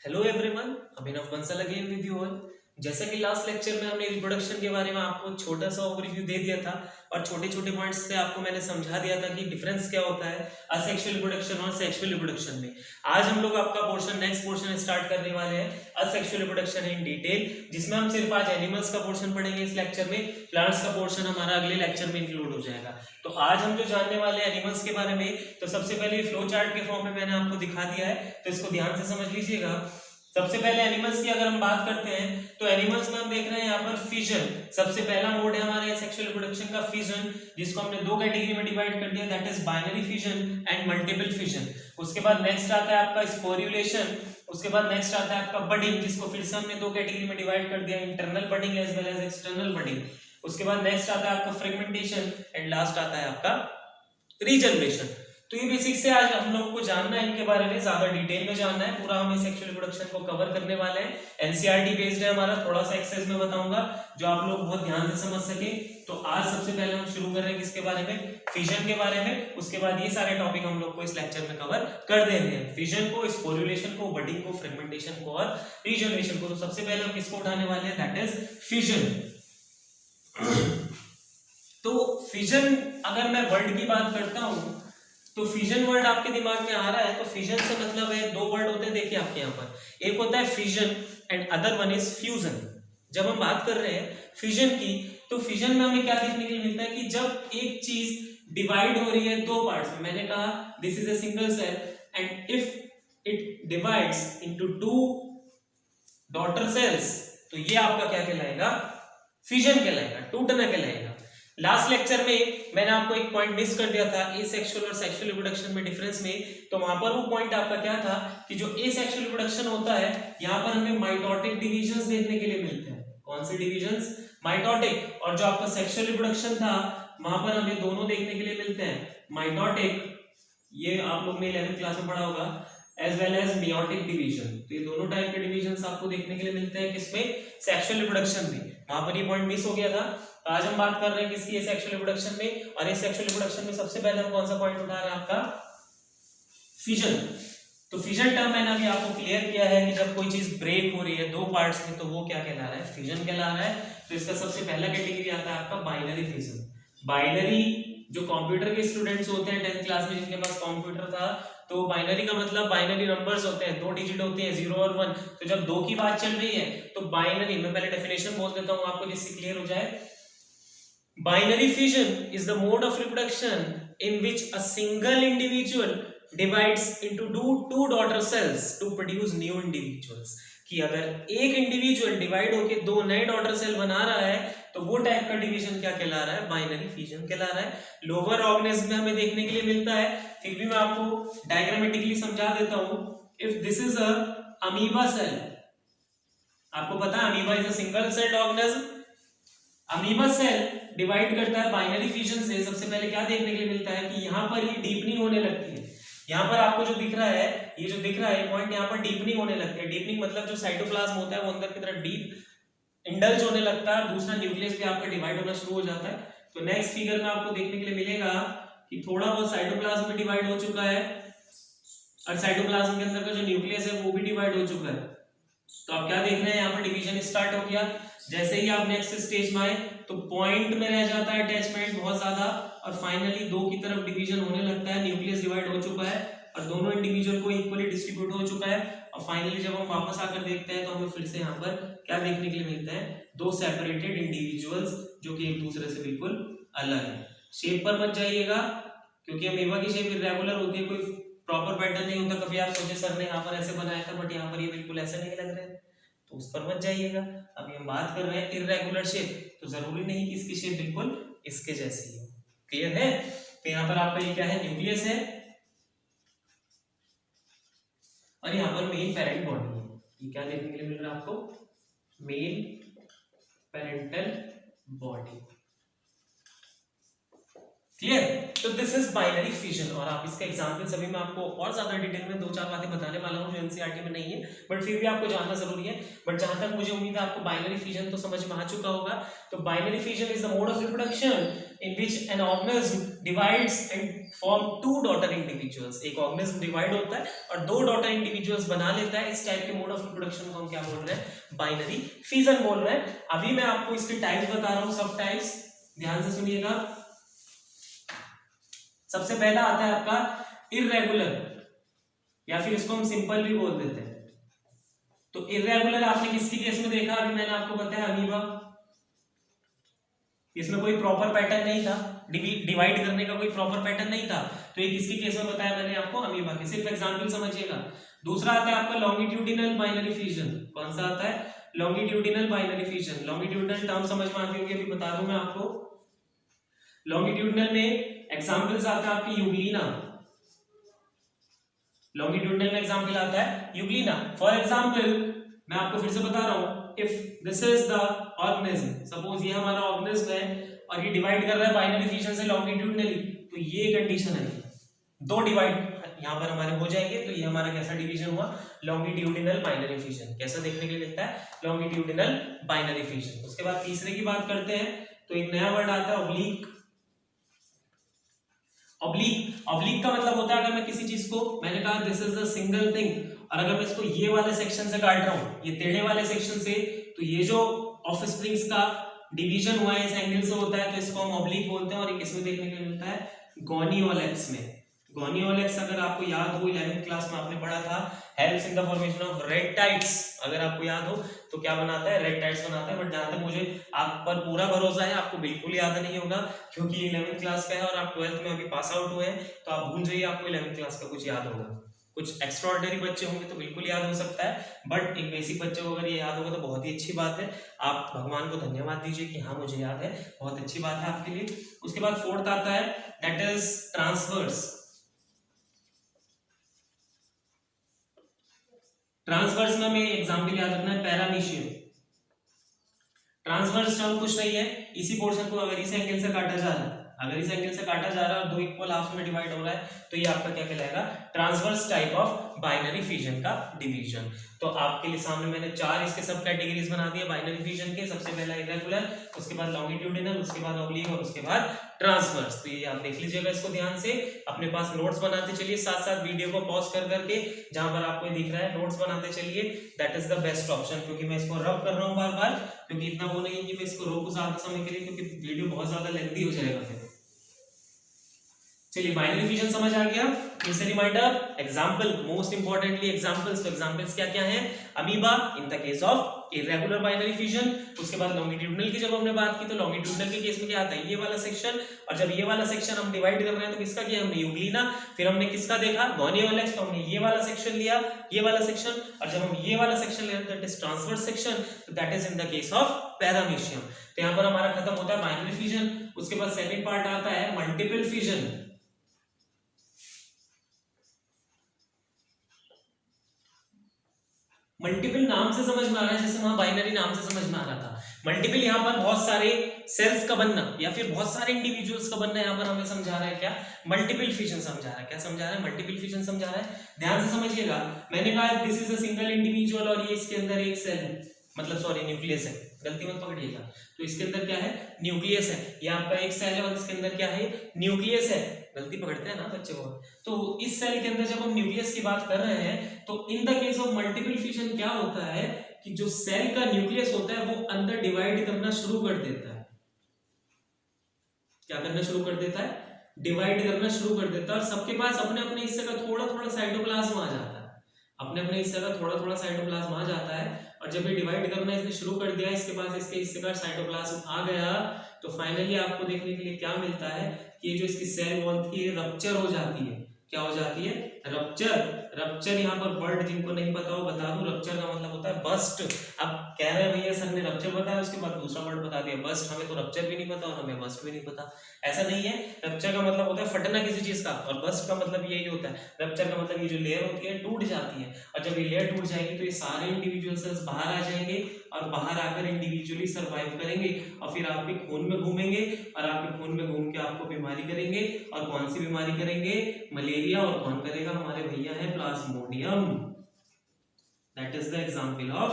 Hello everyone, Abhinav Bansal again with you all. जैसा कि last lecture में हमने रिप्रोडक्शन के बारे में आपको छोटा सा ओवरव्यू दे दिया था और छोटे छोटे पॉइंट्स से आपको मैंने समझा दिया था कि डिफरेंस क्या होता है असेक्सुअल रिप्रोडक्शन और सेक्सुअल रिप्रोडक्शन में। आज हम लोग आपका नेक्स्ट पोर्शन स्टार्ट करने वाले हैं असेक्सुअल रिप्रोडक्शन इन डिटेल, जिसमें हम सिर्फ आज एनिमल्स का पोर्शन पढ़ेंगे इस लेक्चर में। प्लांट्स का पोर्शन हमारा अगले लेक्चर में इंक्लूड हो जाएगा। तो आज हम जो जानने वाले हैं एनिमल्स के बारे में, तो सबसे पहले फ्लो चार्ट के फॉर्म में मैंने आपको दिखा दिया है, तो इसको ध्यान से समझ लीजिएगा। सबसे पहले एनिमल्स की अगर हम बात करते हैं तो एनिमल्स में हम देख रहे हैं यहाँ पर फिजन। सबसे पहला मोड है हमारे सेक्सुअल रिप्रोडक्शन का फिजन, जिसको हमने दो कैटेगरी में डिवाइड कर दिया, that is binary fission and multiple fission. उसके बाद नेक्स्ट आता है आपका स्पोर्युलेशन। उसके बाद नेक्स्ट आता है आपका बडिंग, जिसको फिर से हमने दो कैटेगरी में डिवाइड कर दिया, internal budding as well as external budding. उसके बाद नेक्स्ट आता है आपका फ्रेगमेंटेशन एंड लास्ट आता है आपका रीजनरेशन। तो ये बेसिक से आज हम लोगों को जानना है, इनके बारे में ज्यादा डिटेल में जानना है। पूरा हम सेक्सुअल रिप्रोडक्शन को कवर करने वाले हैं। एनसीईआरटी बेस्ड है हमारा, थोड़ा सा एक्सेस में बताऊंगा जो आप लोग बहुत ध्यान से समझ सके। तो आज सबसे पहले हम शुरू कर रहे हैं किसके बारे में, फिजन के बारे में। उसके बाद ये सारे टॉपिक हम लोग को इस लेक्चर में कवर कर देंगे, फिजन को, स्पोर्युलेशन को, बडिंग को, फ्रेगमेंटेशन को और रीजनरेशन को। तो सबसे पहले हम किसको उठाने वाले हैं, दैट इज फिजन। तो फिजन, अगर मैं वर्ड की बात करता हूं तो फिजन वर्ड आपके दिमाग में आ रहा है, तो फिजन से मतलब है, दो वर्ड होते हैं देखिए आपके यहाँ पर, एक होता है fission and other one is fusion. जब हम बात कर रहे हैं फिजन की, तो फिजन में हमें क्या देखने के लिए मिलता है कि जब एक चीज डिवाइड हो रही है दो पार्ट्स में, मैंने कहा this is a single cell and if it divides into two daughter cells, तो ये आपका क्या कहलाएगा, फिजन कहलाएगा, टूटना कहलाएगा। लास्ट लेक्चर में मैंने आपको एक पॉइंट मिस कर दिया था एसेक्सुअल और सेक्सुअल रिप्रोडक्शन में डिफरेंस में। तो वहां पर वो पॉइंट आपका क्या था कि जो एसेक्सुअल रिप्रोडक्शन होता है, यहाँ पर हमें माइटोटिक डिविजन्स देखने के लिए मिलते हैं। कौन से डिविजन्स, माइटोटिक। और जो आपका सेक्सुअल रिप्रोडक्शन था, वहां पर हमें दोनों देखने के लिए मिलते हैं, माइटोटिक, ये आप लोग ने 11th क्लास में पढ़ा होगा, as well as meiotic division. तो ये दोनों टाइप के डिविजन्स आपको देखने के लिए मिलते हैं किसमें, सेक्सुअल रिप्रोडक्शन में। वहां पर ये पॉइंट मिस हो गया था। तो आज हम बात कर रहे हैं किसकी, सेक्सुअल रिप्रोडक्शन में। और इस सेक्सुअल रिप्रोडक्शन में सबसे पहले हम कौन सा पॉइंट उठा रहे हैं, आपका फिजन। तो फिजन टर्म मैंने अभी आपको क्लियर किया है कि जब कोई चीज ब्रेक हो रही है दो पार्ट्स में, तो वो क्या कहला रहा है, फिजन कहला रहा है। तो इसका सबसे पहला कैटेगरी आता है आपका बाइनरी फिजन। बाइनरी, जो कंप्यूटर के स्टूडेंट्स होते हैं 10th क्लास में जिनके पास कंप्यूटर था, तो बाइनरी का मतलब बाइनरी नंबर्स होते हैं, दो डिजिट होते हैं, 0 और 1। तो जब दो की बात चल रही है तो बाइनरी, मैं पहले डेफिनेशन बोल देता हूं आपको जिससे क्लियर हो जाए। Binary fission is the mode of reproduction in which a single individual divides into two daughter cells to produce new individuals। कि अगर एक इंडिविजुअल डिवाइड होके दो नए डॉटर सेल बना रहा है, तो वो टाइप का डिवीजन क्या कहला रहा है, बाइनरी फिजन कहला रहा है। लोअर ऑर्गेनिज्म में हमें देखने के लिए मिलता है, फिर भी मैं आपको डायग्रामेटिकली समझा देता हूं। If this is a amoeba cell, आपको पता है amoeba is a single celled organism. Amoeba cell divide करता है बाइनरी फिजन से। सबसे पहले क्या देखने के लिए मिलता है कि यहाँ पर ये डीपनिंग होने लगती है। यहाँ पर आपको जो दिख रहा है, ये जो दिख रहा है पॉइंट, यहाँ पर डीपनिंग होने लगती है। डीपनिंग मतलब जो साइटोप्लाज्म होता है वो अंदर की तरफ डीप इंडल्ज होने लगता है, दूसरा न्यूक्लियस भी आपका डिवाइड होना शुरू हो जाता है। तो नेक्स्ट फिगर में आपको देखने के लिए मिलेगा कि थोड़ा बहुत साइटोप्लाज्म भी डिवाइड हो चुका है और साइटोप्लाज्म के अंदर का जो न्यूक्लियस है वो भी डिवाइड हो चुका है। तो आप क्या देख रहे हैं, यहाँ पर डिवीजन स्टार्ट हो गया। जैसे ही आप नेक्स्ट स्टेज में आए तो पॉइंट में रह जाता है अटैचमेंट बहुत ज्यादा, और फाइनली दो की तरफ डिवीजन होने लगता है, न्यूक्लियस डिवाइड हो चुका है और दोनों इंडिविजुअल को इक्वली डिस्ट्रीब्यूट हो चुका है। और फाइनली जब हम वापस आकर देखते हैं तो हमें फिर से यहाँ पर क्या देखने के लिए मिलता है, दो सेपरेटेड इंडिविजुअल्स जो कि एक दूसरे से बिल्कुल अलग है। शेप पर मत जाइएगा क्योंकि अमीबा की शेप इरेगुलर होती है, कोई प्रॉपर पैटर्न नहीं होता। कभी आप सोचे सर ने यहाँ पर ऐसे बनाया था, बट यहाँ पर ये बिल्कुल ऐसे नहीं लग रहे हैं, तो उस पर मत जाइएगा। अभी हम बात कर रहे हैं इरेगुलर शेप, तो जरूरी नहीं कि इसकी शेप बिल्कुल इसके जैसी हो। क्लियर है। तो यहाँ पर आपका ये क्या है, न्यूक्लियस है और यहाँ पर मेन पेरेंट बॉडी है। ये क्या देखने के लिए मिल रहा है आपको, मेन पेरेंटल बॉडी। क्लियर? तो दिस इज बाइनरी फिजन, और आप इसका एग्जांपल सभी मैं आपको और ज्यादा डिटेल में 2-4 बातें बताने वाला हूं जो एनसीईआरटी में नहीं है, बट फिर भी आपको जानना जरूरी है। बट जहां तक मुझे उम्मीद है आपको बाइनरी फिजन तो समझ में आ चुका होगा। तो binary fission is the mode of reproduction in which an organism divides and form two daughter individuals. एक ऑर्गेनिज्म डिवाइड होता है और दो डॉटर इंडिविजुअल्स बना लेता है। इस टाइप के मोड ऑफ रिप्रोडक्शन को हम क्या बोल रहे हैं? बाइनरी फिजन बोल रहे हैं। अभी मैं आपको इसके टाइप्स बता रहा हूं, सब टाइप्स, ध्यान से सुनिएगा। सबसे पहला आता है आपका इर्रेगुलर, या फिर इसको हम सिंपल भी बोल देते हैं। तो इर्रेगुलर आपने किसकी केस में देखा? अभी मैंने आपको बताया अमीबा, इसमें कोई प्रॉपर पैटर्न नहीं था, डिवाइड करने का कोई प्रॉपर पैटर्न नहीं था। तो ये किसकी केस में बताया मैंने आपको? अमीबा के। सिर्फ एग्जांपल समझिएगा। दूसरा आता है आपका लॉन्गिट्यूडिनल बाइनरी फिजन। कौन सा आता है? Longitudinal binary fission. Longitudinal term समझ में आती होगी, अभी बता दूं मैं आपको। लॉन्गिट्यूडिनल में एग्जांपल्स आते हैं आपकी यूग्लिना। लॉन्गिट्यूडिनल में एग्जांपल आता है यूग्लिना। फॉर एग्जांपल मैं आपको फिर से बता रहा हूं, if this is the organism, suppose ये हमारा ऑर्गेनिज्म है और ये डिवाइड कर रहा है बाइनरी फिजन से लॉन्गिट्यूडिनली, तो ये कंडीशन है, दो डिवाइड यहां पर हमारे हो जाएंगे। तो ये हमारा कैसा डिवीजन हुआ? Longitudinal binary fission. कैसा देखने के लिए मिलता है? Longitudinal binary fission. उसके बाद तीसरे की बात करते हैं, तो एक नया वर्ड आता है ऑब्लीक। ऑब्लीक का मतलब होता है, अगर मैं किसी चीज को, मैंने कहा this is the single thing, और अगर मैं इसको ये वाले सेक्शन से काट रहा हूं, ये टेढ़े वाले सेक्शन से, तो ये जो ऑफस्प्रिंग्स का डिवीजन हुआ है इस एंगल से होता है, तो इसको हम ऑब्लीक बोलते हैं। और ये किसमें देखने को मिलता है? गोनियोलेक्स में। गोनियोलेक्स अगर आपको याद हो 11th क्लास में आपने पढ़ा था, helps in the formation of red tides. अगर आपको याद हो तो क्या बनाता है? रेड टाइड्स बनाता है। बट जहां तक मुझे आप पर पूरा भरोसा है, आपको बिल्कुल याद नहीं होगा, क्योंकि 11th क्लास का है और आप 12th में अभी पास आउट हुए हैं, तो आप भूल जाइए आपको 11th क्लास का कुछ याद होगा। कुछ एक्स्ट्राऑर्डिनरी बच्चे होंगे तो बिल्कुल याद हो सकता है, बट एक बेसिक बच्चे को अगर ये याद होगा तो बहुत ही अच्छी बात है। आप भगवान को धन्यवाद दीजिए कि हाँ मुझे याद है, बहुत अच्छी बात है आपके लिए। उसके बाद फोर्थ आता है, दैट इज ट्रांसवर्स। ट्रांसवर्स में हमें एग्जाम्पल याद रखना है, पैरामीशियम। ट्रांसवर्स टर्म कुछ नहीं है, इसी पोर्शन को अगर इस एंगल से काटा जा रहा है, अगर इस एंगल से काटा जा रहा है और दो इक्वल हाफ में डिवाइड हो रहा है, तो ये आपका क्या कहलाएगा? Transverse type of binary fission का डिवीजन। तो आपके लिए सामने मैंने 4 इसके सब कैटेगरीज बना दिए बाइनरी फिजन के। सबसे पहला इरेगुलर, उसके बाद लॉन्गिट्यूडिनल, उसके बाद ऑब्लीक और उसके बाद ट्रांसवर्स। तो ये आप देख लीजिएगा इसको ध्यान से, अपने पास नोट्स बनाते चलिए, साथ साथ वीडियो को पॉज कर करके, जहां पर आपको दिख रहा है नोट्स बनाते चलिए। That is the best option, क्योंकि मैं इसको रब कर रहा हूं बार बार, क्योंकि इतना वो नहीं है कि मैं इसको रोकूं ज्यादा समय के लिए, क्योंकि वीडियो बहुत ज्यादा लेंथी हो जाएगा फिर। चलिए बाइनरी फिजन समझ आ गया। फिर से reminder, example, most importantly examples. तो एग्जांपल्स क्या क्या हैं? Amoeba in the case of irregular binary fission. उसके बाद लॉन्गिट्यूडिनल की जब हमने बात की, तो लॉन्गिट्यूडिनल के केस में क्या आता है? ये वाला सेक्शन, और जब ये वाला सेक्शन हम डिवाइड कर रहे हैं तो किसका किया हमने? यूग्लिना। फिर हमने किसका देखा? गोनियोलेक्स। तो हमने ये वाला सेक्शन लिया, ये वाला सेक्शन, और जब हम ये वाला सेक्शन ले रहे हैं दैट इज ट्रांसवर्स सेक्शन, तो that is in the case of paramecium. तो यहां पर हमारा खत्म होता है बाइनरी फिजन। उसके बाद सेकंड पार्ट आता है मल्टीपल फिजन। मल्टीपल नाम से समझ में आ रहा है, जैसे वहां बाइनरी नाम से समझ में आ रहा था। मल्टीपल यहाँ पर बहुत सारे सेल्स का बनना या फिर बहुत सारे इंडिविजुअल्स का बनना यहाँ पर हमें समझा रहा है। क्या? मल्टीपल फिजन समझा रहा है। क्या समझा रहा है? मल्टीपल फिजन समझा रहा है। ध्यान से समझिएगा, मैंने कहा this is a single individual और ये इसके अंदर एक सेल है, मतलब सॉरी न्यूक्लियस है, गलती मत पकड़िएगा। तो इसके अंदर क्या है? न्यूक्लियस है। ये आपका एक सेल है और इसके अंदर क्या है? न्यूक्लियस है। गलती पकड़ते हैं ना बच्चे को। तो इस सेल के अंदर जब हम न्यूक्लियस की बात कर रहे हैं, तो इन the case of multiple fission क्या होता है कि जो सेल का न्यूक्लियस होता है वो अंदर डिवाइड करना शुरू कर देता है। क्या करना शुरू कर देता है? डिवाइड करना शुरू कर देता है। और सबके पास अपने अपने हिस्से का थोड़ा थोड़ा साइटोप्लाज्म आ जाता है, अपने अपने हिस्से का थोड़ा थोड़ा साइटोप्लाज्म आ जाता है। और जब ये डिवाइड करना इसने शुरू कर दिया, इसके पास इसके हिस्से का साइटोप्लाज्म आ गया, तो फाइनली आपको देखने के लिए क्या मिलता है कि ये जो इसकी सेल वॉल थी रप्चर हो जाती है। क्या हो जाती है? रप्चर यहाँ पर वर्ड जिनको नहीं पता हो बता दूं, रप्चर का मतलब होता है बस्ट। अब कह रहे हैं भैया सर ने रप्चर बताया उसके बाद दूसरा वर्ड बता दिया बस्ट, हमें तो रप्चर भी नहीं पता और हमें बस्ट भी नहीं पता। ऐसा नहीं है, रप्चर का मतलब होता है फटना किसी चीज का, और बस्ट का मतलब यही होता है। रप्चर का मतलब ये जो लेयर होती है टूट जाती है, और जब ये लेयर टूट जाएगी तो ये सारे इंडिविजुअल सेल्स बाहर आ जाएंगे और बाहर आकर इंडिविजुअली सर्वाइव करेंगे और फिर आपके खून में घूमेंगे और आपके खून में घूम के आपको बीमारी करेंगे। और कौन सी बीमारी करेंगे? मलेरिया। और कौन करेगा? हमारे भैया है Plasmodium. That is the example of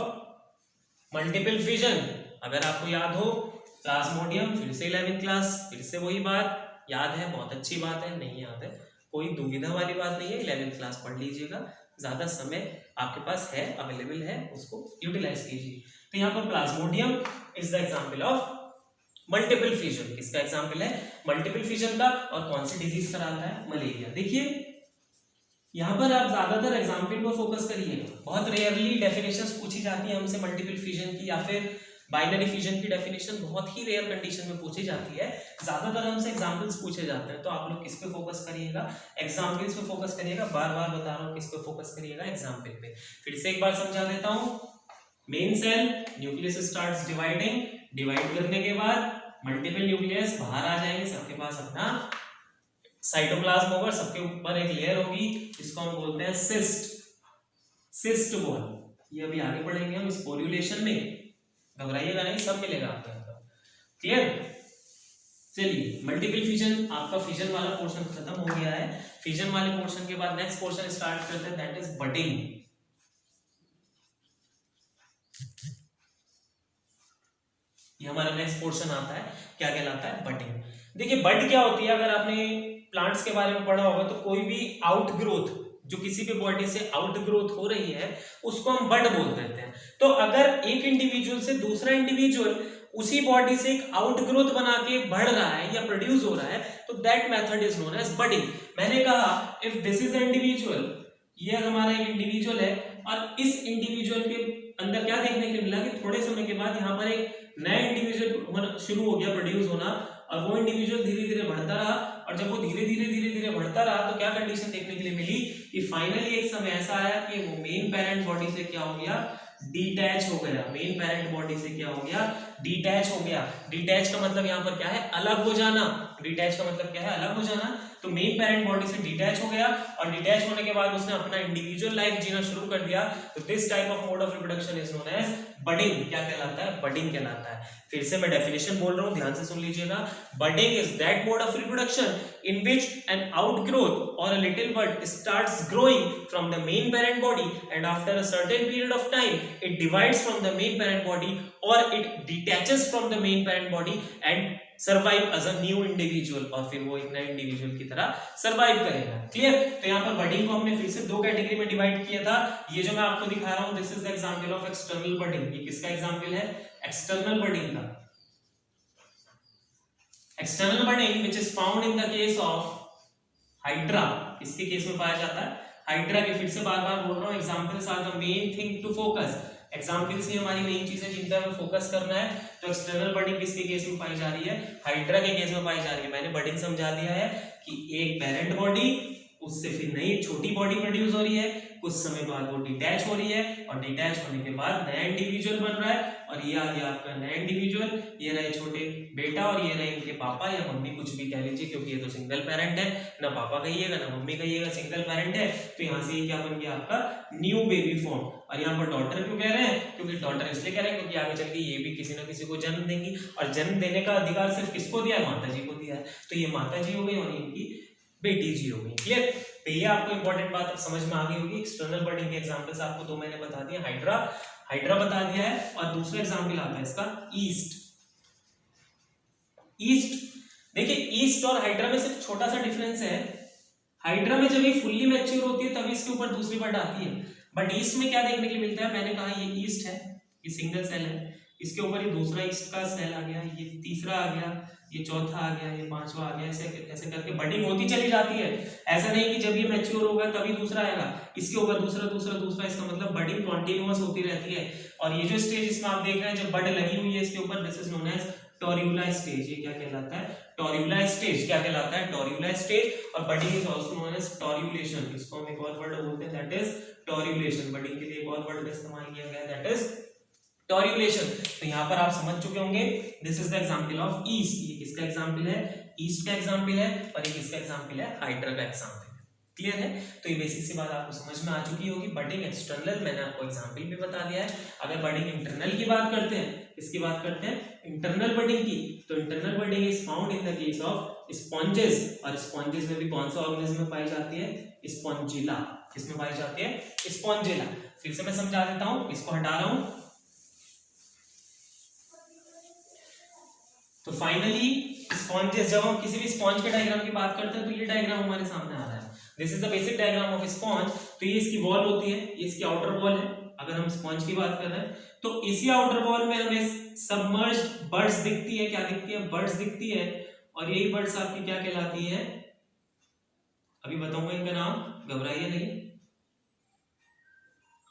multiple fission. अगर आपको याद हो प्लाज्मोडियम, फिर से 11th क्लास, फिर से वही बात याद है, बहुत अच्छी बात है। नहीं याद है कोई दुविधा वाली बात नहीं है, 11th क्लास पढ़ लीजिएगा, ज्यादा समय आपके पास है, अवेलेबल है, उसको यूटिलाइज कीजिए। तो यहाँ पर Plasmodium is the example of multiple fission. किसका एग्जांपल है? मल्टीपल फिजन का। और कौन सी डिजीज कराता है? मलेरिया। देखिए यहाँ पर आप ज्यादातर एग्जांपल पर फोकस करिए, बहुत रेयरली डेफिनेशंस पूछी जाती है हमसे मल्टीपल फिजन की, या फिर बाइनरी फिजन की डेफिनेशन बहुत ही रेयर कंडीशन में पूछी जाती है। ज्यादातर हमसे एग्जांपल्स पूछे जाते हैं। तो आप लोग किस पे फोकस करिएगा? एग्जांपल्स पे फोकस करिएगा। बार बार बता रहा हूँ किस पे फोकस करिएगा? एग्जांपल पे। फिर से एक बार समझा देता हूँ। Main cell nucleus starts dividing, divide करने के बाद मल्टीपल न्यूक्लियस बाहर आ जाएंगे, सबके पास अपना साइटोप्लाज्म होगा, सबके ऊपर एक लेयर होगी जिसको हम बोलते हैं सिस्ट वॉल। ये अभी आगे पढ़ेंगे हम स्पोरुलेशन में, घबराइएगा नहीं, सब मिलेगा आपको। क्लियर? चलिए मल्टीपल फिजन, आपका फिजन वाला पोर्शन खत्म हो गया है। फिजन वाले पोर्शन के बाद नेक्स्ट पोर्शन स्टार्ट करते हैं, दैट इज बडिंग। ये हमारा नेक्स्ट पोर्शन आता है, क्या कहलाता है? बडिंग। देखिए बड क्या होती है, अगर आपने प्लांट्स के बारे में पढ़ा होगा तो कोई भी आउटग्रोथ जो किसी भी बॉडी से आउट ग्रोथ हो रही है उसको हम बड बोल देते हैं। तो अगर एक इंडिविजुअल से दूसरा इंडिविजुअल उसी बॉडी से एक आउट ग्रोथ बना के बढ़ रहा है या प्रोड्यूस हो रहा है तो that method is known as budding. मैंने कहा इफ दिस इज इंडिविजुअल, ये हमारा एक इंडिविजुअल है और इस इंडिविजुअल के अंदर क्या देखने के लिए मिला कि थोड़े समय के बाद यहाँ पर एक नया इंडिविजुअल शुरू हो गया प्रोड्यूस होना, और वो इंडिविजुअल धीरे धीरे बढ़ता रहा, और जब वो धीरे धीरे बढ़ता रहा तो क्या कंडीशन देखने के लिए मिली कि फाइनली एक समय ऐसा आया कि वो मेन पेरेंट बॉडी से क्या हो गया? डिटैच हो गया। मेन पेरेंट बॉडी से क्या हो गया? डिटैच हो गया। डिटैच का मतलब यहाँ पर क्या है? अलग हो जाना। डिटैच का मतलब क्या है? अलग हो जाना। तो मेन पेरेंट बॉडी से डिटैच हो गया और डिटैच होने के बाद उसने अपना इंडिविजुअल लाइफ जीना शुरू कर दिया। तो this type of mode of reproduction is known as budding. क्या कहलाता है? बडिंग कहलाता है। फिर से मैं डेफिनेशन बोल रहा हूं, ध्यान से सुन लीजिएगा। Budding is that mode of reproduction in which an outgrowth or a little bud starts growing from the main parent body and after a certain period of time it divides from the main parent body or it detaches from the main parent body and survive as a new individual, और फिर वो एक नए individual की तरह survive करेगा। Clear? तो यहाँ पर बडिंग को हमने फिर से दो कैटेगरी में डिवाइड किया था। ये जो मैं आपको दिखा रहा हूँ this is the example of external budding. ये किसका एग्जांपल है? एक्सटर्नल बडिंग का। External budding which is found in the case of hydra. किसके केस में पाया जाता है? हाइड्रा के। फिर से बार बार बोल रहा हूँ, examples are the main thing to focus. Examples ही हमारी मेन चीज है जिन पर हमें फोकस करना है। तो एक्सटर्नल बडिंग किसके केस में पाई जा रही है? हाइड्रा के केस में पाई जा रही है। मैंने बडिंग समझा दिया है कि एक पेरेंट बॉडी, उससे फिर नई छोटी बॉडी प्रोड्यूस हो रही है, कुछ समय बाद वो डिटैच हो रही है और डिटैच होने के बाद नया इंडिविजुअल बन रहा है, और ये आ गया आपका नया इंडिविजुअल। ये रहे छोटे बेटा और ये रहे इनके पापा या मम्मी, कुछ भी कह लीजिए क्योंकि ये तो सिंगल पेरेंट है, ना पापा कहिएगा ना मम्मी कहिएगा, सिंगल पेरेंट है। तो यहाँ से ये क्या बन गया? आपका न्यू बेबी फॉर्म। और यहाँ पर डॉटर क्यों कह रहे हैं? क्योंकि डॉटर इसलिए कह रहे हैं क्योंकि आगे चल के ये भी किसी ना किसी को जन्म देंगी, और जन्म देने का अधिकार सिर्फ किसको दिया है? माता जी को दिया है। तो ये माता जी हो गई और इनकी बेटी जी हो गई। क्लियर? तो ये आपको इंपॉर्टेंट बात समझ में आ गई होगी। एक्सटर्नल बडिंग के एग्जांपल्स आपको दो मैंने बता दिए, हाइड्रा बता दिया है, और दूसरा एग्जांपल आता है इसका ईस्ट। देखिए ईस्ट और हाइड्रा में सिर्फ छोटा सा डिफरेंस है। हाइड्रा में जब ये फुल्ली मैच्योर होती है तभी इसके ऊपर दूसरी बड आती है, बट ईस्ट में क्या देखने के लिए मिलता है? मैंने कहा ये ईस्ट है, ये सिंगल सेल है, इसके ऊपर ये दूसरा ईस्ट का सेल आ गया, ये तीसरा आ गया, ये चौथा आ गया, ये पांचवा आ गया, ऐसे करके बडिंग होती चली जाती है। ऐसा नहीं कि जब ये मैच्योर होगा तभी दूसरा आएगा, इसके ऊपर दूसरा दूसरा दूसरा, इसका मतलब बडिंग कॉन्टिन्यूअस होती रहती है। और ये जो स्टेज इसमें आप देख रहे हैं जब बड लगी हुई है इसके ऊपर, this is known as torula stage. ये क्या कहलाता है? Torula stage. क्या कहलाता है? Torula stage. और budding is also known as torulation. इसको हम एक और वर्ड बोलते हैं दैट इज टोर्यूलेशन। बडिंग के लिए एक और वर्ड का इस्तेमाल किया गया दैट इज टोर्यूलेशन। तो यहाँ पर आप समझ चुके होंगे this is the example of east. ये किसका एग्जांपल है? ईस्ट का एग्जांपल है। और ये किसका एग्जांपल है? हाइड्रा का एग्जांपल है। क्लियर है? तो ये बेसिक सी बात आपको समझ में आ चुकी होगी। बडिंग एक्सटर्नल मैंने आपको एग्जांपल भी बता दिया है। अगर बडिंग इंटरनल की बात करते हैं, इसकी बात करते हैं इंटरनल बडिंग की, तो internal budding is found in the case of sponges. और स्पॉन्जेस में भी कौन सा ऑर्गेनिज्म में पाई जाती है? स्पॉन्जिला। किसमें पाई जाती है? स्पॉन्जिला। फिर से मैं समझा देता हूं, इसको हटा रहा हूं। तो फाइनली स्पॉन्जेस, जब हम किसी भी स्पॉन्ज के डायग्राम की बात करते हैं तो ये डायग्राम हमारे सामने आ रहा है। This is the basic diagram of sponge. तो ये इसकी वॉल होती है, ये इसकी आउटर वॉल है। अगर हम स्पॉन्ज की बात कर रहे हैं तो इसी आउटर वॉल में हमें सबमर्ज्ड बर्ड्स दिखती है। क्या दिखती है? बर्ड्स दिखती है। और यही बर्ड्स आपकी क्या कहलाती है? अभी बताऊंगा इनका नाम, घबराइए नहीं।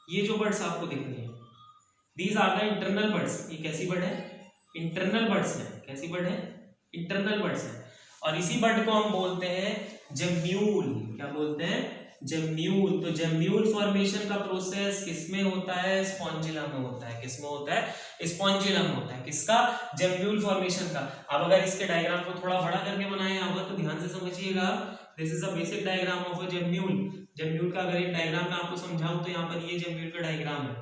ये जो बर्ड्स आपको दिख रही है these are the internal buds. ये कैसी बर्ड है? इंटरनल बर्ड्स है। कैसी बर्ड है? इंटरनल बर्ड्स है। और इसी बर्ड को हम बोलते हैं जम्यूल। क्या बोलते हैं? जम्यूल। तो जम्यूल फॉर्मेशन का प्रोसेस किसमें होता है? स्पॉन्जिला में होता है। किसमें होता है? स्पॉन्जिला में होता है। किसका? जम्यूल फॉर्मेशन का। अब अगर इसके डायग्राम को थोड़ा बड़ा करके बनाया होगा तो ध्यान से समझिएगा। This is a basic diagram of a gemmule. Gemmule का अगर एक डायग्राम में आपको समझाऊं तो यहाँ पर ये जम्यूल का डायग्राम है।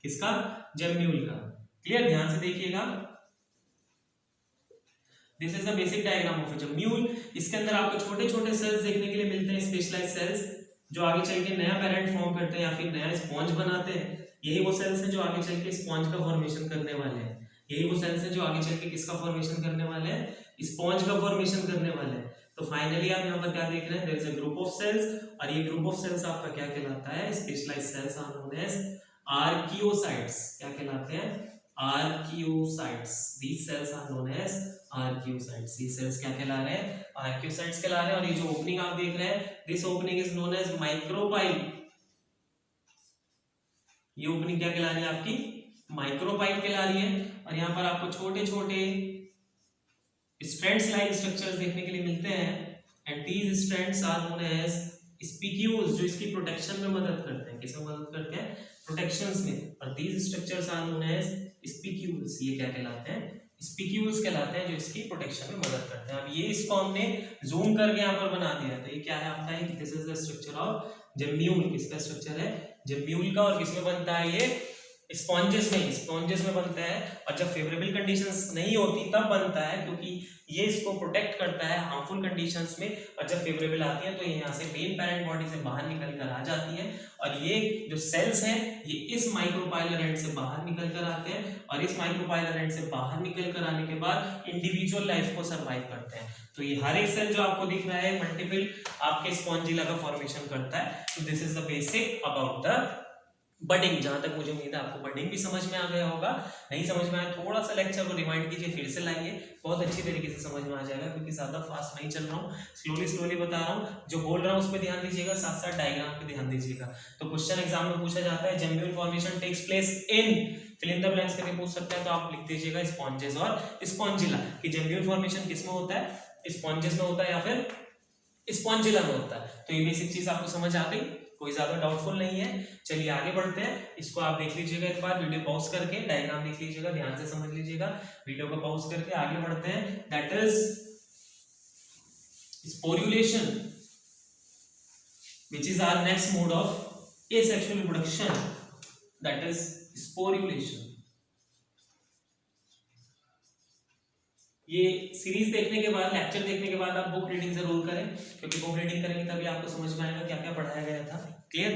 किसका? जम्यूल का। क्लियर? ध्यान से देखिएगा। This is the basic diagram of gemmule. इसके अंदर आपको छोटे छोटे सेल्स देखने के लिए मिलते हैं, स्पेशलाइज्ड सेल्स, जो आगे चल के नया पैरेंट फॉर्म करते हैं या फिर नया स्पॉन्ज बनाते हैं। यही वो सेल्स हैं जो आगे चल के स्पॉन्ज का फॉर्मेशन करने वाले हैं। यही वो सेल्स हैं जो आगे चल के किसका फॉर्मेशन करने वाले हैं? स्पॉन्ज का फॉर्मेशन करने वाले हैं। तो फाइनली आप यहाँ पर क्या देख रहे हैं? There is a group of cells. और ये ग्रुप ऑफ सेल्स आपका क्या कहलाता है? Specialised cells are known as archaeocytes. क्या कहलाते हैं? Archaeocytes. these cells are known as archaeocytes। ये सेल्स क्या कहला रहे हैं? आर्कियोसाइट्स कहला रहे हैं। और ये जो ओपनिंग आप देख रहे हैं this opening is known as micropyle. ये ओपनिंग क्या कहला रही है आपकी? माइक्रोपाइल कहला रही है। और यहाँ पर आपको छोटे छोटे स्ट्रैंड्स लाइक स्ट्रक्चर्स देखने के लिए मिलते हैं। And these strands are known as spicules, जो इसकी प्रोटेक्शन में मदद करते हैं। किसमें मदद करते हैं? प्रोटेक्शंस में। और these structures are known as spicules. ये क्या कहलाते हैं? स्पीक्यूल्स कहलाते हैं, जो इसकी प्रोटेक्शन में मदद करते हैं। अब ये इसको हमने जूम करके यहाँ पर बना दिया। तो ये क्या है आपका? है कि this is the structure of gemmule. किसका स्ट्रक्चर है? जम्यूल का। और किसमें बनता है? ये स्पॉन्जेस में। स्पॉन्जेस में बनता है। और जब फेवरेबल कंडीशंस नहीं होती तब बनता है, क्योंकि ये इसको प्रोटेक्ट करता है हार्मफुल कंडीशंस में। और जब फेवरेबल आती है तो ये यहाँ से मेन पैरेंट बॉडी से बाहर निकल कर आ जाती है। और ये जो सेल्स हैं ये इस माइक्रोपाइलर एंड से बाहर निकल कर आते हैं। और इस माइक्रोपाइलर एंड से बाहर निकल कर आने के बाद इंडिविजुअल लाइफ को सर्वाइव करते हैं। तो ये हर एक सेल जो आपको दिख रहा है मल्टीपल आपके स्पॉन्जिला का फॉर्मेशन करता है। तो this is the basic about the budding. जहां तक मुझे उम्मीद है आपको बडिंग भी समझ में आ गया होगा। नहीं समझ में आया थोड़ा सा लेक्चर को रिमाइंड कीजिए, फिर से लाइए, बहुत अच्छी तरीके से समझ में आ जाएगा। क्योंकि ज्यादा फास्ट नहीं चल रहा हूँ, स्लोली बता रहा हूँ। जो बोल रहा हूँ उस पर ध्यान दीजिएगा, साथ साथ डायग्राम पे ध्यान दीजिएगा। तो क्वेश्चन एग्जाम में पूछा जाता है gemmule formation takes place in, fill in the blanks करके पूछ सकते हैं। तो आप लिख दीजिएगा स्पॉन्जेस और स्पॉन्जिला। कि जम्यूल फॉर्मेशन किस में होता है? स्पॉन्जेस में होता है या फिर स्पॉन्जिला में होता है। तो ये बेसिक चीज आपको समझ आ गई, कोई ज्यादा डाउटफुल नहीं है। चलिए आगे बढ़ते हैं। इसको आप देख लीजिएगा एक बार, वीडियो पॉज करके डायग्राम देख लीजिएगा, ध्यान से समझ लीजिएगा। वीडियो को पॉज करके आगे बढ़ते हैं। That is sporulation, which is our next mode of asexual reproduction, that is sporulation. ये सीरीज देखने के बाद, लेक्चर देखने के बाद आप बुक रीडिंग जरूर करें, क्योंकि बुक रीडिंग करेंगे तभी आपको समझ में आएगा क्या क्या पढ़ाया गया था। क्लियर?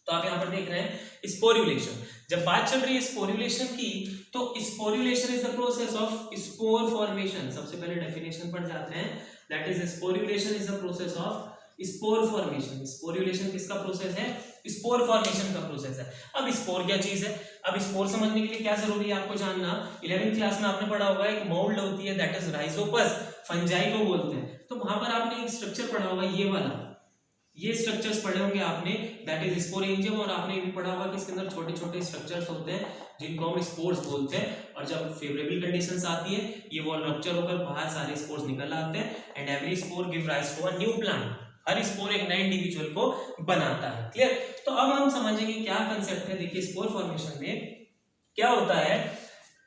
तो आप यहाँ पर देख रहे हैं स्पोरुलेशन। जब बात चल रही है स्पोरुलेशन की, तो sporulation is the process of spore formation. सबसे पहले डेफिनेशन पर जाते हैं। That is sporulation is the process of spore formation. Sporulation किसका प्रोसेस है? स्पोर फॉर्मेशन का प्रोसेस है। अब स्पोर क्या चीज है? अब स्पोर समझने के लिए क्या जरूरी है आपको जानना? 11वीं क्लास में आपने पढ़ा होगा एक मोल्ड होती है, दैट इज राइजोपस, फंजाई को बोलते हैं। तो वहां पर आपने एक स्ट्रक्चर पढ़ा होगा ये वाला, ये स्ट्रक्चर्स पढ़े होंगे आपने, दैट इज स्पोरेंजियम, और आपने ये भी पढ़ा होगा कि इसके अंदर छोटे छोटे स्ट्रक्चर्स होते हैं जिनको हम स्पोर्स बोलते हैं, और जब फेवरेबल कंडीशंस आती है ये वॉल रप्चर होकर बाहर सारे स्पोर्स निकल आते हैं, and every spore give rise to a new plant. हर स्पोर एक नए इंडिविजुअल को बनाता है। क्लियर? तो अब हम समझेंगे क्या कंसेप्ट है। देखिए स्पोर फॉर्मेशन में क्या होता है,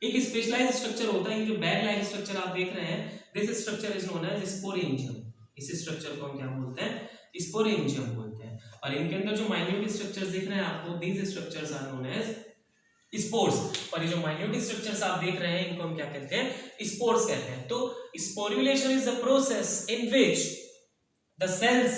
एक स्पेशलाइज्ड स्ट्रक्चर होता है, जो बैग लाइक स्ट्रक्चर आप देख रहे हैं, this structure is known as sporangium. इस स्ट्रक्चर को हम क्या बोलते हैं, स्पोरेंजियम बोलते हैं। और इनके अंदर जो माइन्यूट स्ट्रक्चर्स दिख रहे हैं आपको, these structures are known as spores. और ये जो माइन्यूट स्ट्रक्चर्स आप देख रहे हैं इनको हम क्या कहते हैं, स्पोर्स कहते हैं। तो sporulation is the process in which the cells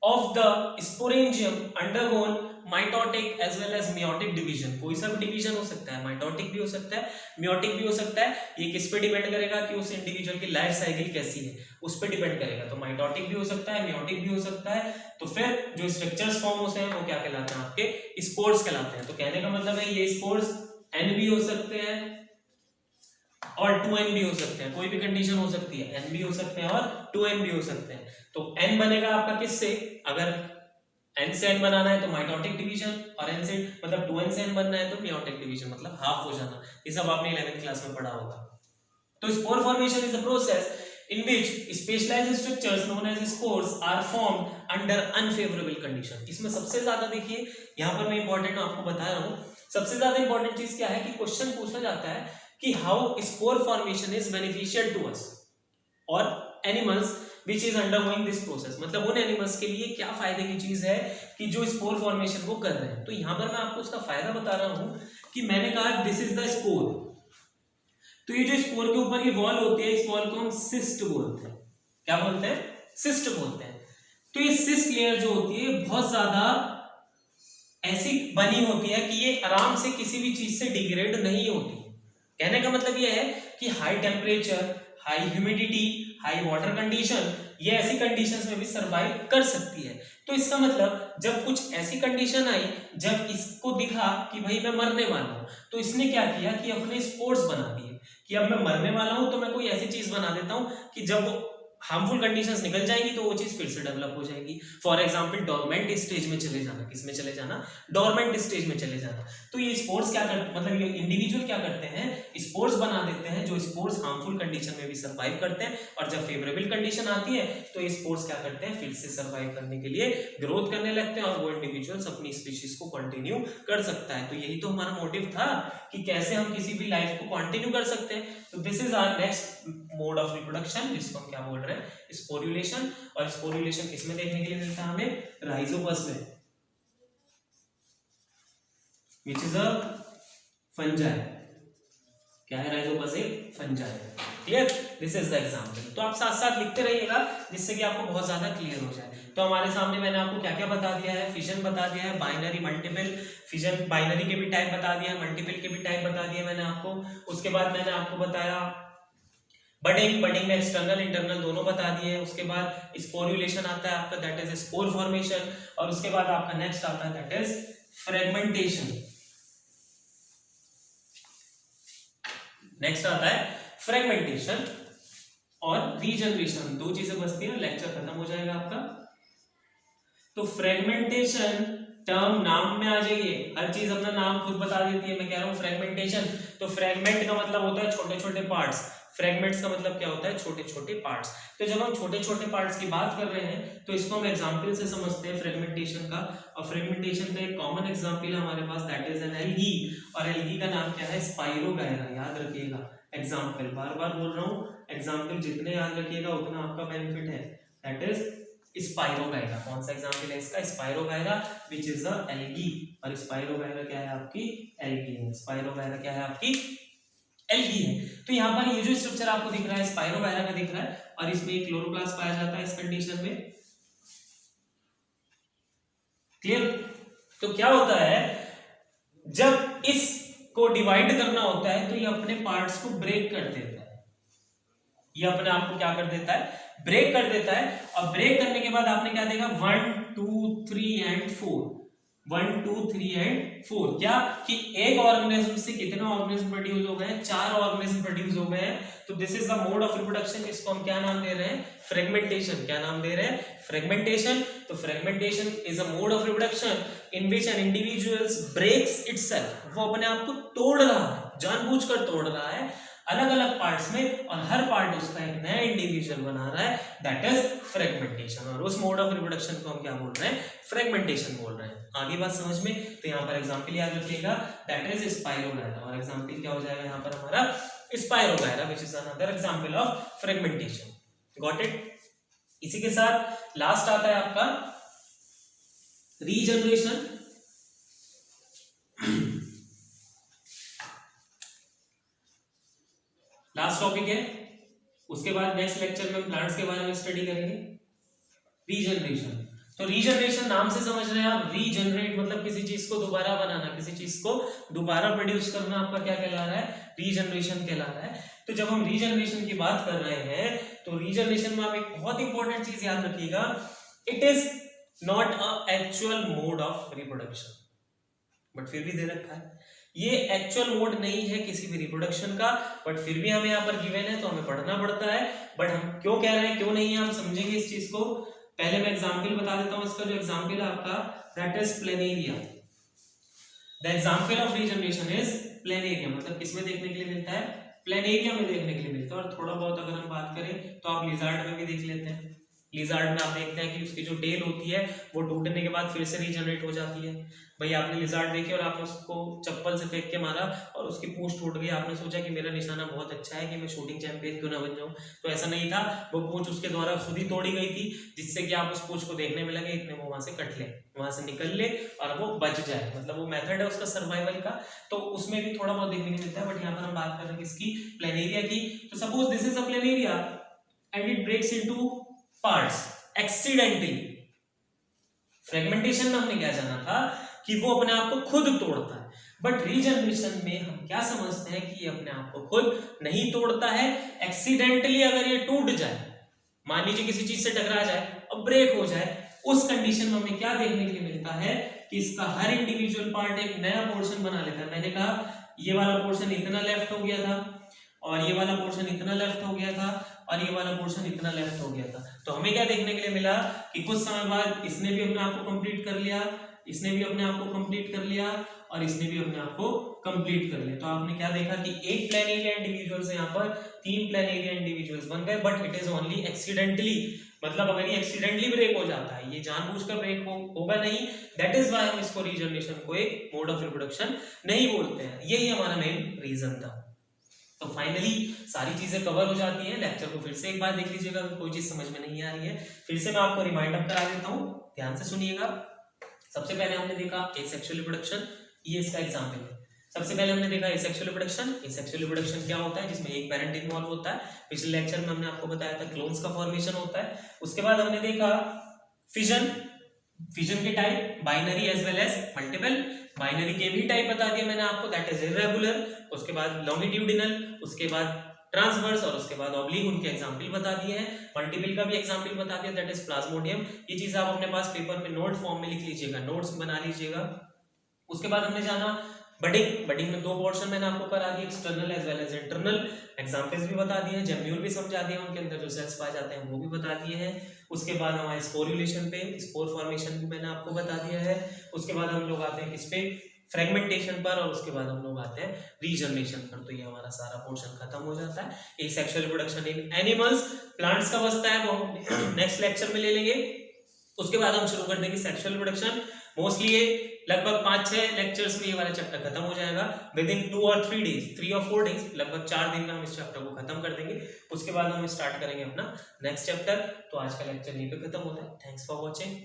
of the sporangium undergone mitotic as well as meiotic division। कोई सा भी डिवीजन हो सकता है, माइटोटिक भी हो सकता है, मियोटिक भी हो सकता है। ये किस पे डिपेंड करेगा कि उस इंडिविजुअल की लाइफ साइकिल कैसी है, उस पे डिपेंड करेगा। तो माइटोटिक भी हो सकता है, मियोटिक भी हो सकता है। तो फिर जो स्ट्रक्चर्स फॉर्म होते हैं वो क्या कहलाते हैं, आपके स्पोर्स कहलाते हैं। तो कहने का मतलब है ये स्पोर्स N भी हो सकते हैं और 2n भी हो सकते हैं, कोई भी कंडीशन हो सकती है, n भी हो सकते हैं और 2n भी हो सकते हैं। तो n बनेगा आपका किससे, अगर n से n बनाना है तो माइटोटिक डिवीजन, और n से मतलब 2n से n बनना है तो मियोटिक डिवीजन, मतलब हाफ हो जाना। ये सब आपने 11th क्लास में पढ़ा होगा। तो spore formation is a process in which specialized structures known as spores are formed under unfavorable condition। इसमें सबसे ज्यादा देखिए यहाँ पर मैं इंपॉर्टेंट आपको बता रहा हूँ, सबसे ज्यादा इंपॉर्टेंट चीज क्या है कि क्वेश्चन पूछा जाता है कि how spore formation is beneficial to us और animals which is undergoing this process. मतलब उन एनिमल्स के लिए क्या फायदे की चीज है कि जो स्पोर फॉर्मेशन वो कर रहे हैं। तो यहां पर मैं आपको उसका फायदा बता रहा हूं कि मैंने कहा दिस इज द स्पोर, तो ये जो स्पोर के ऊपर ये वॉल होती है, इस वॉल को हम सिस्ट बोलते हैं। क्या बोलते हैं, सिस्ट बोलते हैं। तो ये सिस्ट लेयर जो होती है बहुत ज्यादा ऐसी बनी होती है कि ये आराम से किसी भी चीज से डिग्रेड नहीं होती। कहने का मतलब ये है कि high temperature, high humidity, high water condition, ये ऐसी कंडीशंस में भी सरवाइव कर सकती है। तो इसका मतलब जब कुछ ऐसी कंडीशन आई, जब इसको दिखा कि भाई मैं मरने वाला हूं, तो इसने क्या किया कि अपने स्पोर्स बना दिए कि अब मैं मरने वाला हूं तो मैं कोई ऐसी चीज बना देता हूं कि जब वो हार्मफुल कंडीशंस निकल जाएंगी तो वो चीज फिर से डेवलप हो जाएगी। फॉर एग्जांपल डोरमेंट स्टेज में चले जाना, किसमें चले जाना, डोरमेंट स्टेज में चले जाना। तो ये स्पोर्स क्या करते, मतलब ये इंडिविजुअल क्या करते हैं, स्पोर्स बना देते हैं, जो स्पोर्स हार्मफुल कंडीशन में भी सर्वाइव करते हैं, और जब फेवरेबल कंडीशन आती है तो ये स्पोर्स क्या करते हैं, फिर से सर्वाइव करने के लिए ग्रोथ करने लगते हैं, और वो इंडिविजुअल्स अपनी स्पीशीज को कंटिन्यू कर सकता है। तो यही तो हमारा मोटिव था कि कैसे हम किसी भी लाइफ को कंटिन्यू कर सकते हैं। तो this is our next mode of reproduction, जिसको हम क्या बोल रहे हैं, स्पोरुलेशन। और स्पोरुलेशन किसमें देखने के लिए मिलता है हमें, राइजोपस में, विच इज अ फंजाई। क्या है राइजोपस, एक fungi. Clear? This is the example. तो आप साथ साथ लिखते रहिएगा जिससे कि आपको बहुत ज्यादा क्लियर हो जाए। तो हमारे सामने मैंने आपको क्या क्या बता दिया है, फिजन बता दिया है, बाइनरी मल्टीपल, फिजन बाइनरी के भी टाइप बता दिया है, मल्टीपल के भी टाइप बता दिए मैंने आपको। उसके बाद मैंने आपको बताया बडिंग, बडिंग में एक्सटर्नल इंटरनल दोनों बता दिए। उसके बाद स्पोरुलेशन आता है आपका, दैट इज स्पोर फॉर्मेशन। और उसके बाद आपका नेक्स्ट आता है दैट इज फ्रेगमेंटेशन। नेक्स्ट आता है फ्रेगमेंटेशन और रीजनरेशन। दो चीजें बचती है, लेक्चर खत्म हो जाएगा आपका। तो फ्रेगमेंटेशन टर्म नाम में आ जाइए, हर चीज अपना नाम खुद बता देती है। मैं कह रहा हूं फ्रेगमेंटेशन, तो फ्रेगमेंट का मतलब होता है छोटे छोटे पार्ट्स, फ्रेगमेंट्स का मतलब क्या होता है, छोटे छोटे पार्ट्स। तो जब हम छोटे छोटे पार्ट्स की बात कर रहे हैं तो इसको हम एग्जांपल से समझते हैं फ्रेगमेंटेशन का। और फ्रेगमेंटेशन का एक कॉमन एग्जांपल है हमारे पास, दैट इज एन एल्गी। और एल्गी का नाम क्या है, स्पाइरोगायरा। याद रखिएगा, एग्जांपल बार बार बोल रहा हूं, एग्जांपल जितने याद रखिएगा उतना आपका बेनिफिट है। That is spirogyra. कौन सा एग्जांपल है इसका, spirogyra, which is a algae. और स्पाइरोगायरा क्या है आपकी, एल्गी है। स्पाइरोगायरा क्या है आपकी, एल्गी है। तो यहाँ पर ये जो स्ट्रक्चर आपको दिख रहा है स्पाइरोगायरा का दिख रहा है, और इसमें एक क्लोरोप्लास्ट पाया जाता है इस कंडीशन में। क्लियर? तो क्या होता है, जब इसको डिवाइड करना होता है तो ये अपने पार्ट्स को ब्रेक कर देता है। ये अपने आप को क्या कर देता है, ब्रेक कर देता है। और ब्रेक करने के बाद आपने क्या देखा, 1 2 3 एंड 4, 1 2 3 एंड 4, क्या कि एक ऑर्गेनिज्म से कितने ऑर्गेनिज्म प्रोड्यूस हो गए हैं, 4 ऑर्गेनिज्म प्रोड्यूस हो गए हैं। तो this is the mode of reproduction, इसको हम क्या नाम दे रहे हैं, फ्रेगमेंटेशन। क्या नाम दे रहे हैं, फ्रेगमेंटेशन। तो fragmentation is a mode of reproduction in which an individuals breaks itself, वो अपने आप को तोड़ रहा है, जानबूझकर तोड़ रहा है अलग अलग पार्ट्स में, और हर पार्ट उसका एक नया इंडिविजुअल बना रहा है, दैट इज फ्रेगमेंटेशन। और उस मोड ऑफ रिप्रोडक्शन को हम क्या बोल रहे हैं, फ्रेगमेंटेशन बोल रहे हैं। आगे बात समझ में, तो यहाँ पर एग्जांपल याद रखिएगा, दैट इज स्पाइरोगायरा, और एग्जांपल क्या हो जाएगा यहाँ पर हमारा, spirogyra which is another example of fragmentation. Got it. इसी के साथ लास्ट आता है आपका रीजनरेशन। लास्ट टॉपिक है, उसके बाद नेक्स्ट लेक्चर में हम प्लांट्स के बारे में स्टडी करेंगे। रीजनरेशन, तो रीजनरेशन नाम से समझ रहे हैं आप, रीजनरेट मतलब किसी चीज को दोबारा बनाना, किसी चीज को दोबारा प्रोड्यूस करना, आपका क्या कहला रहा है, रीजनरेशन कहला रहा है। तो जब हम रीजनरेशन की बात कर रहे हैं, तो रीजनरेशन में आप एक बहुत इंपॉर्टेंट चीज याद रखिएगा, it is not a actual mode of reproduction, but फिर भी दे रखा है, ये एक्चुअल मोड नहीं है किसी भी रिप्रोडक्शन का, बट फिर भी हमें यहाँ पर गिवन है तो हमें पढ़ना पड़ता है। बट हम क्यों कह रहे हैं, क्यों नहीं है, हम समझेंगे इस चीज को। पहले मैं एग्जांपल बता देता हूं, इसका जो एग्जांपल है आपका, that is planaria. The example of regeneration is planaria, मतलब किसमें देखने के लिए मिलता है, प्लेनेरिया में देखने के लिए मिलता है। और थोड़ा बहुत अगर हम बात करें तो आप लिजार्ड में भी देख लेते हैं। लिजार्ड में आप देखते हैं कि उसकी जो टेल होती है वो टूटने के बाद फिर से रीजनरेट हो जाती है। भाई आपने लिजार्ड देखी और आपने उसको चप्पल से फेंक के मारा और उसकी पूंछ टूट गई, आपने सोचा कि मेरा निशाना बहुत अच्छा है कि मैं शूटिंग चैंपियन क्यों ना बन जाऊं, तो ऐसा नहीं था, वो पूंछ उसके द्वारा खुद ही तोड़ी गई थी, जिससे कि आप उस पूंछ को देखने में लगे इतने वो वहां से कट ले, वहां से निकल ले और वो बच जाए, मतलब वो मेथड है उसका सर्वाइवल का। तो उसमें भी थोड़ा बहुत देखने को मिलता है, बट यहाँ पर हम बात कर रहे हैं किसकी, प्लेनेरिया की। तो suppose this is a planaria and it breaks into parts accidentally. Fragmentation में हमने क्या जाना था कि वो अपने आप को खुद तोड़ता है, बट रीजनरेशन में हम क्या समझते हैं कि ये अपने आप को खुद नहीं तोड़ता है, एक्सीडेंटली अगर ये टूट जाए, मान लीजिए किसी चीज से टकरा जाए और ब्रेक हो जाए, उस कंडीशन में हमें क्या देखने के लिए मिलता है कि इसका हर इंडिविजुअल पार्ट एक नया पोर्शन बना लेता है। मैंने कहा ये वाला पोर्शन इतना लेफ्ट हो गया था और ये वाला पोर्शन इतना लेफ्ट हो गया था और ये वाला पोर्शन इतना लेफ्ट हो गया था। तो हमें क्या देखने के लिए मिला कि कुछ समय बाद इसने भी अपने आप को कंप्लीट कर लिया, इसने भी अपने आप को कंप्लीट कर लिया और इसने भी अपने आप को कंप्लीट कर लिया। तो आपने क्या देखा कि एक प्लेनेरिया इंडिविजुअल से यहाँ पर 3 प्लेनेरिया इंडिविजुअल्स बन गए, but it is only accidentally, मतलब अगर ये एक्सीडेंटली ब्रेक हो जाता है, ये जानबूझकर ब्रेक होगा नहीं, दैट इज व्हाई हम इसको रीजनरेशन को एक मोड ऑफ रिप्रोडक्शन नहीं बोलते हैं। यही हमारा मेन रीजन था। तो फाइनली सारी चीजें कवर हो जाती हैं। लेक्चर को फिर से एक बार देख लीजिएगा, कोई चीज समझ में नहीं आ रही है फिर से मैं आपको रिमाइंड अप करा देता हूँ, ध्यान से सुनिएगा। सबसे पहले हमने देखा एसेक्सुअल रिप्रोडक्शन, ये इसका एग्जांपल है। सबसे पहले हमने देखा एसेक्सुअल रिप्रोडक्शन। एसेक्सुअल रिप्रोडक्शन क्या होता है, जिसमें एक पेरेंट इन्वॉल्व होता है। पिछले लेक्चर में हमने आपको बताया था क्लोन्स का फॉर्मेशन होता है। उसके बाद हमने देखा फिजन, फिजन के type binary as well as multiple. Binary के भी टाइप बता दिया मैंने आपको, दैट इज इर्रेगुलर। उसके बाद लॉन्गिट्यूडिनल, उसके बाद ट्रांसवर्स और उसके बाद ऑब्लिक, उनके एग्जांपल बता दिए हैं। मल्टीपल का भी एग्जांपल बता दिया, दैट इज प्लाज्मोडियम। ये चीज आप अपने पास पेपर में नोट फॉर्म में लिख लीजिएगा, नोट्स बना लीजिएगा। उसके बाद हमने जाना बडिंग। बडिंग में 2 पोर्शन मैंने आपको करा दिए, external as well as internal. Examples भी बता दिए हैं, जेम्यूल भी समझा दिए, उनके अंदर जो सेल्स पाए जाते हैं वो भी बता दिए हैं। उसके बाद हमारे स्पोरुलेशन पे, स्पोर फॉर्मेशन भी मैंने आपको बता दिया है। उसके बाद हम लोग आते हैं किस पे, फ्रेगमेंटेशन पर, और उसके बाद हम लोग आते हैं रीजनरेशन पर। तो ये हमारा सारा पोर्शन खत्म हो जाता है। Asexual reproduction in animals, plants का बचता है वो हम नेक्स्ट लेक्चर में ले लेंगे। उसके बाद हम शुरू कर देंगे सेक्सुअल रिप्रोडक्शन। मोस्टली ये लगभग 5-6 लेक्चर्स में ये वाला चैप्टर खत्म हो जाएगा। विद इन 2 और 3 डेज, 3 और 4 डेज, लगभग 4 दिन में हम इस चैप्टर को खत्म कर देंगे। उसके बाद हम स्टार्ट करेंगे अपना नेक्स्ट चैप्टर। तो आज का लेक्चर यहीं पे खत्म होता है। Thanks for watching.